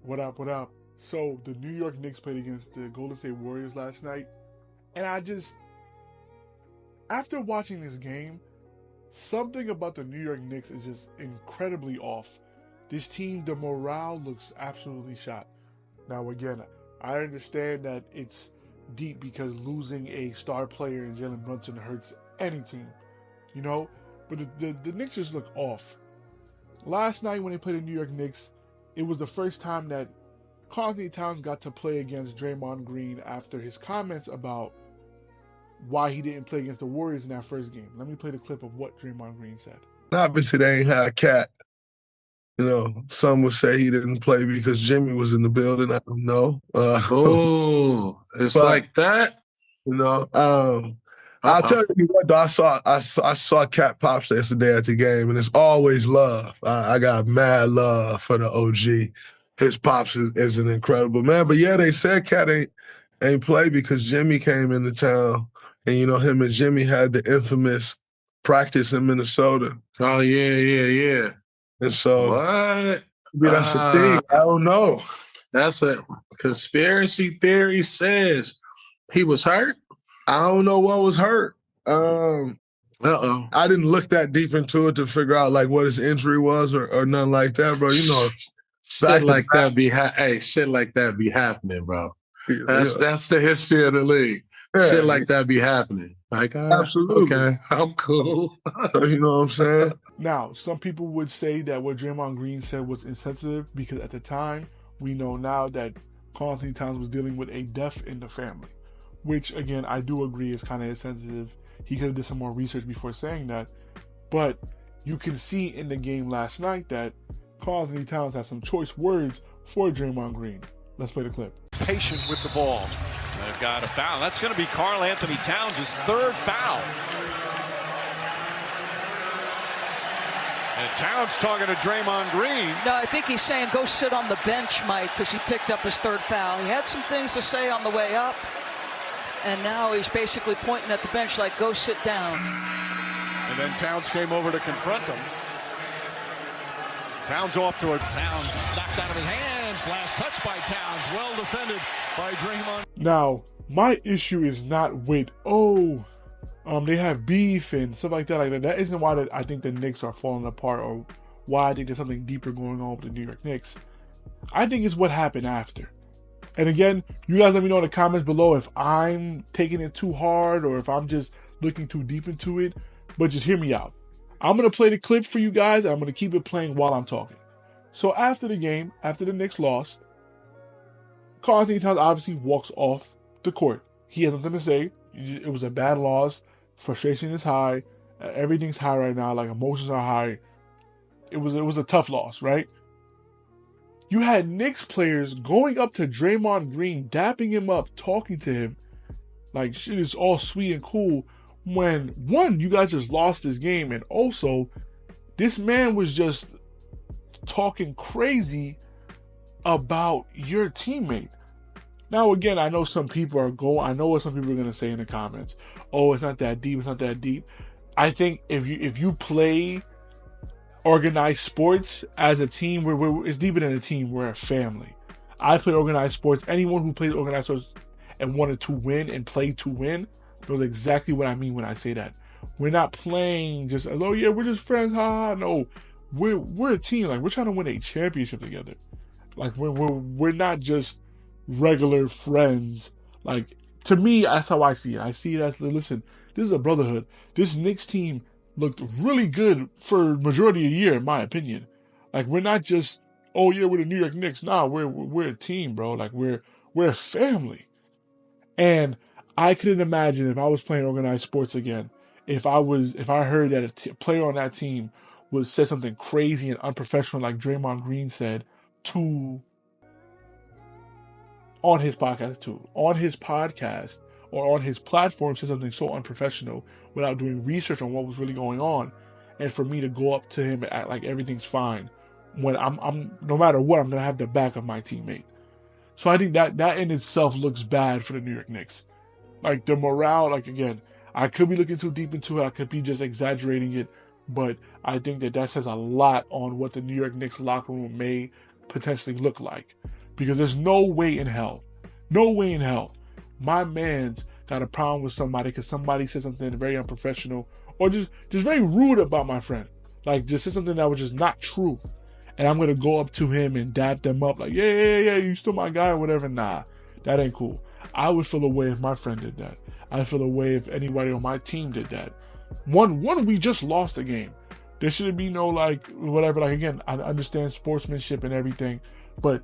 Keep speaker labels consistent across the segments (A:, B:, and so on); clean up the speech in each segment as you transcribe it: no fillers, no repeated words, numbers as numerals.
A: What up? What up? So the New York Knicks played against the Golden State Warriors last night, and after watching this game, something about the New York Knicks is just incredibly off. This team, the morale looks absolutely shot. Now, again, I understand that it's deep because losing a star player in Jalen Brunson hurts any team, you know. But the Knicks just look off. Last night when they played the New York Knicks, it was the first time that Karl Towns got to play against Draymond Green after his comments about why he didn't play against the Warriors in that first game. Let me play the clip of what Draymond Green said.
B: Obviously, they ain't had Cat. Some would say he didn't play because Jimmy was in the building. I don't know.
C: Oh, it's
B: but,
C: like that.
B: I'll tell you what. Though, I saw Cat Pops yesterday at the game, and it's always love. I got mad love for the OG. His pops is an incredible man. But yeah, they said Cat ain't play because Jimmy came into town, and him and Jimmy had the infamous practice in Minnesota.
C: Oh yeah.
B: And so,
C: what?
B: Maybe that's a thing. I don't know.
C: That's a conspiracy theory. Says he was hurt.
B: I don't know what was hurt.
C: I
B: didn't look that deep into it to figure out like what his injury was or nothing like that, bro.
C: Shit like that be happening, bro. That's the history of the league. Yeah. Shit like that be happening. Like,
B: absolutely.
C: Okay, I'm cool.
B: You know what I'm saying?
A: Now, some people would say that what Draymond Green said was insensitive because at the time, we know now that Karl Towns was dealing with a death in the family, which again, I do agree is kind of insensitive. He could have did some more research before saying that, but you can see in the game last night that Karl Towns had some choice words for Draymond Green. Let's play the clip.
D: Patient with the ball. They've got a foul. That's going to be Karl Anthony Towns' third foul. And Towns talking to Draymond Green.
E: No, I think he's saying go sit on the bench, Mike, because he picked up his third foul. He had some things to say on the way up, and now he's basically pointing at the bench like, go sit down.
D: And then Towns came over to confront him. Towns off to a... Towns knocked out of his hands. Last touch by Towns. Well defended by Draymond.
A: Now, my issue is not with, they have beef and stuff like that. That isn't why I think the Knicks are falling apart or why I think there's something deeper going on with the New York Knicks. I think it's what happened after. And again, you guys let me know in the comments below if I'm taking it too hard or if I'm just looking too deep into it. But just hear me out. I'm going to play the clip for you guys. And I'm going to keep it playing while I'm talking. So after the game, after the Knicks lost, Karl Towns obviously walks off the court. He has nothing to say. It was a bad loss. Frustration is high. Everything's high right now. Like, emotions are high. It was a tough loss, right? You had Knicks players going up to Draymond Green, dapping him up, talking to him. Like, shit is all sweet and cool. When, one, you guys just lost this game. And also, this man was just talking crazy about your teammate. Now, again, I know what some people are going to say in the comments. Oh, it's not that deep. It's not that deep. I think if you play organized sports as a team, it's deeper than a team. We're a family. I play organized sports. Anyone who plays organized sports and wanted to win and play to win knows exactly what I mean when I say that. We're not playing just, oh yeah, we're just friends. Ha ha. No, we're a team. Like, we're trying to win a championship together. Like, we're not just regular friends. Like, to me, that's how I see it. I see it as, listen, this is a brotherhood. This Knicks team looked really good for majority of the year, in my opinion. Like, we're not just, oh yeah, we're the New York Knicks. Nah, we're a team, bro. Like, we're a family. And I couldn't imagine if I was playing organized sports again, if I heard that a player on that team would say something crazy and unprofessional like Draymond Green said on his podcast or on his platform, said something so unprofessional without doing research on what was really going on, and for me to go up to him and act like everything's fine when I'm no matter what, I'm gonna have the back of my teammate. So I think that in itself looks bad for the New York Knicks. Like, the morale, like, again, I could be looking too deep into it. I could be just exaggerating it. But I think that says a lot on what the New York Knicks locker room may potentially look like. Because there's no way in hell, my man's got a problem with somebody because somebody said something very unprofessional or just very rude about my friend. Like, just said something that was just not true. And I'm going to go up to him and dap them up like, yeah, you still my guy or whatever. Nah, that ain't cool. I would feel away if my friend did that. I'd feel away if anybody on my team did that. One, we just lost the game. There shouldn't be no, like, whatever. Like, again, I understand sportsmanship and everything, but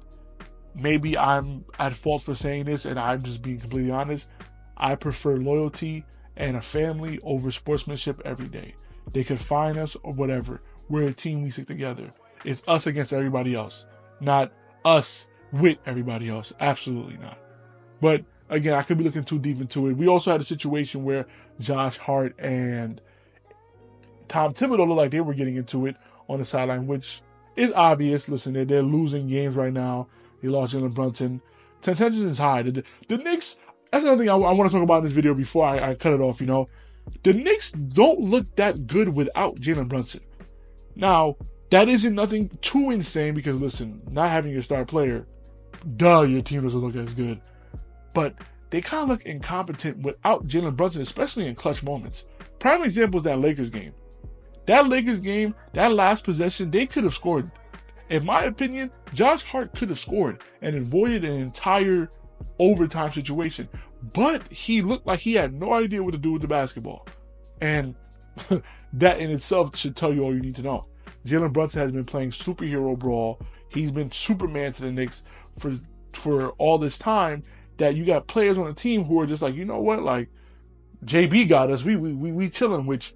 A: maybe I'm at fault for saying this, and I'm just being completely honest. I prefer loyalty and a family over sportsmanship every day. They could fine us or whatever. We're a team, we stick together. It's us against everybody else, not us with everybody else. Absolutely not. But again, I could be looking too deep into it. We also had a situation where Josh Hart and Tom Thibodeau looked like they were getting into it on the sideline, which is obvious. Listen, they're losing games right now. They lost Jalen Brunson. Tension is high. The Knicks, that's another thing I want to talk about in this video before I cut it off, The Knicks don't look that good without Jalen Brunson. Now, that isn't nothing too insane because, listen, not having your star player, your team doesn't look as good. But they kind of look incompetent without Jalen Brunson, especially in clutch moments. Prime example is that Lakers game. That last possession, they could have scored. In my opinion, Josh Hart could have scored and avoided an entire overtime situation. But he looked like he had no idea what to do with the basketball. And that in itself should tell you all you need to know. Jalen Brunson has been playing superhero ball. He's been Superman to the Knicks for all this time, that you got players on the team who are just like, you know what, like, JB got us. We chilling, which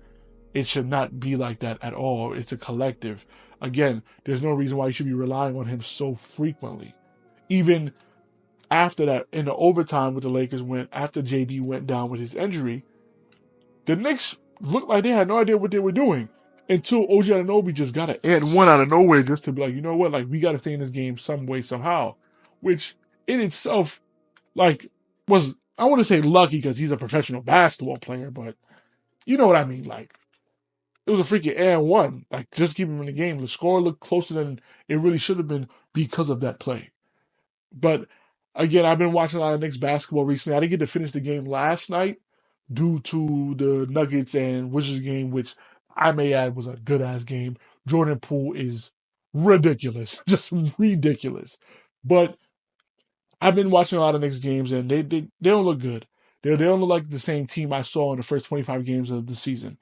A: it should not be like that at all. It's a collective. Again, there's no reason why you should be relying on him so frequently. Even after that, in the overtime with the Lakers after JB went down with his injury, the Knicks looked like they had no idea what they were doing until OG Anunoby just got an and one out of nowhere just to be like, you know what, like, we got to stay in this game some way, somehow. Which in itself, like, was, I want to say lucky because he's a professional basketball player, but you know what I mean. Like, it was a freaking and one. Like, just keep him in the game. The score looked closer than it really should have been because of that play. But again, I've been watching a lot of Knicks basketball recently. I didn't get to finish the game last night due to the Nuggets and Wizards game, which I may add was a good-ass game. Jordan Poole is ridiculous. Just ridiculous. But I've been watching a lot of Knicks games, and they don't look good. They don't look like the same team I saw in the first 25 games of the season.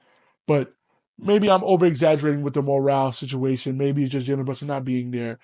A: But maybe I'm over-exaggerating with the morale situation. Maybe it's just Jalen Brunson not being there.